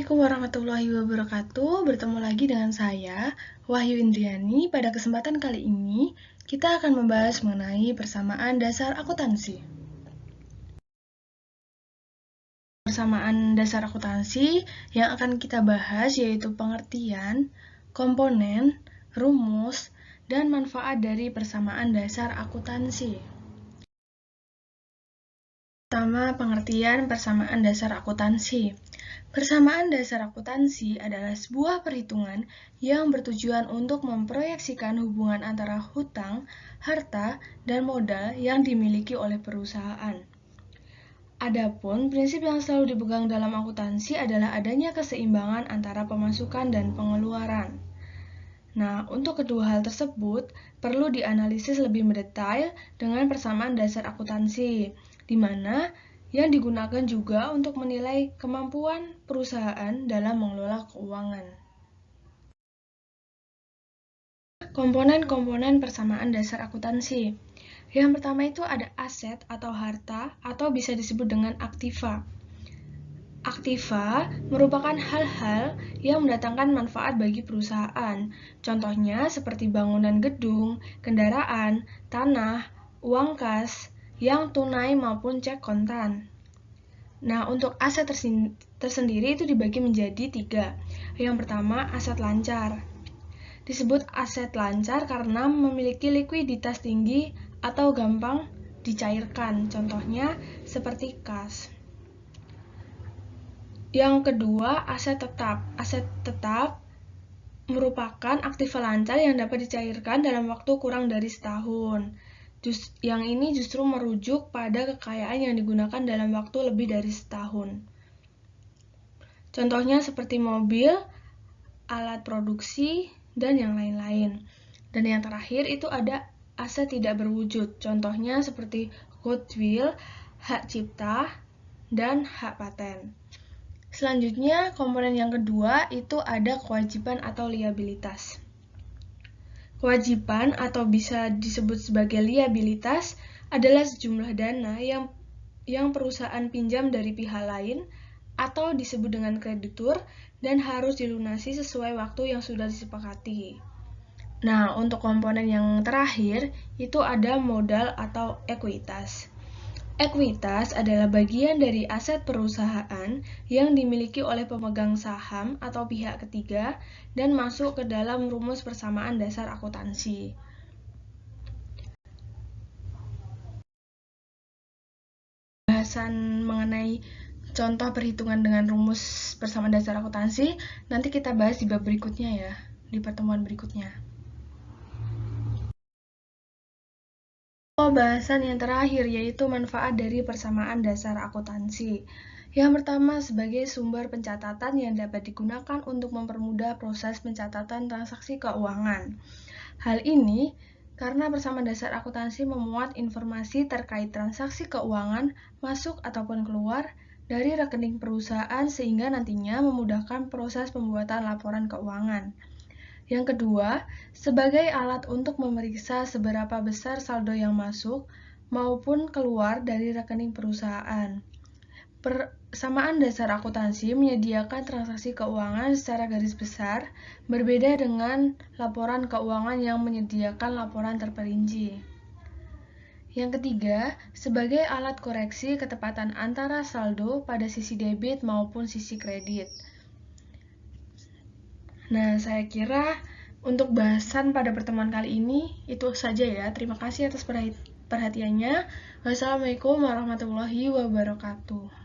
Assalamualaikum warahmatullahi wabarakatuh. Bertemu lagi dengan saya, Wahyu Indriani. Pada kesempatan kali ini, kita akan membahas mengenai persamaan dasar akuntansi. Persamaan dasar akuntansi yang akan kita bahas yaitu pengertian, komponen, rumus, dan manfaat dari persamaan dasar akuntansi. Pertama, pengertian persamaan dasar akuntansi. Persamaan dasar akuntansi adalah sebuah perhitungan yang bertujuan untuk memproyeksikan hubungan antara hutang, harta, dan modal yang dimiliki oleh perusahaan. Adapun prinsip yang selalu dipegang dalam akuntansi adalah adanya keseimbangan antara pemasukan dan pengeluaran. Nah, untuk kedua hal tersebut perlu dianalisis lebih mendetail dengan persamaan dasar akuntansi, di mana yang digunakan juga untuk menilai kemampuan perusahaan dalam mengelola keuangan. Komponen-komponen persamaan dasar akuntansi. Yang pertama itu ada aset atau harta atau bisa disebut dengan aktiva. Aktiva merupakan hal-hal yang mendatangkan manfaat bagi perusahaan. Contohnya seperti bangunan gedung, kendaraan, tanah, uang kas, yang tunai maupun cek kontan. Nah, untuk aset tersendiri itu dibagi menjadi 3. Yang pertama, aset lancar. Disebut aset lancar karena memiliki likuiditas tinggi atau gampang dicairkan. Contohnya seperti kas. Yang kedua, aset tetap. Aset tetap merupakan aktiva lancar yang dapat dicairkan dalam waktu kurang dari setahun. Yang ini justru merujuk pada kekayaan yang digunakan dalam waktu lebih dari setahun. Contohnya seperti mobil, alat produksi, dan yang lain-lain. Dan yang terakhir itu ada aset tidak berwujud. Contohnya seperti goodwill, hak cipta, dan hak paten. Selanjutnya, komponen yang kedua itu ada kewajiban atau liabilitas. Kewajiban atau bisa disebut sebagai liabilitas adalah sejumlah dana yang perusahaan pinjam dari pihak lain atau disebut dengan kreditur dan harus dilunasi sesuai waktu yang sudah disepakati. Nah, untuk komponen yang terakhir itu ada modal atau ekuitas. Ekuitas adalah bagian dari aset perusahaan yang dimiliki oleh pemegang saham atau pihak ketiga dan masuk ke dalam rumus persamaan dasar akuntansi. Bahasan mengenai contoh perhitungan dengan rumus persamaan dasar akuntansi nanti kita bahas di bab berikutnya ya, di pertemuan berikutnya. Bahasan yang terakhir yaitu manfaat dari persamaan dasar akuntansi. Yang pertama sebagai sumber pencatatan yang dapat digunakan untuk mempermudah proses pencatatan transaksi keuangan. Hal ini karena persamaan dasar akuntansi memuat informasi terkait transaksi keuangan masuk ataupun keluar dari rekening perusahaan sehingga nantinya memudahkan proses pembuatan laporan keuangan. Yang kedua, sebagai alat untuk memeriksa seberapa besar saldo yang masuk maupun keluar dari rekening perusahaan. Persamaan dasar akuntansi menyediakan transaksi keuangan secara garis besar, berbeda dengan laporan keuangan yang menyediakan laporan terperinci. Yang ketiga, sebagai alat koreksi ketepatan antara saldo pada sisi debit maupun sisi kredit. Nah, saya kira untuk bahasan pada pertemuan kali ini itu saja ya. Terima kasih atas perhatiannya. Wassalamualaikum warahmatullahi wabarakatuh.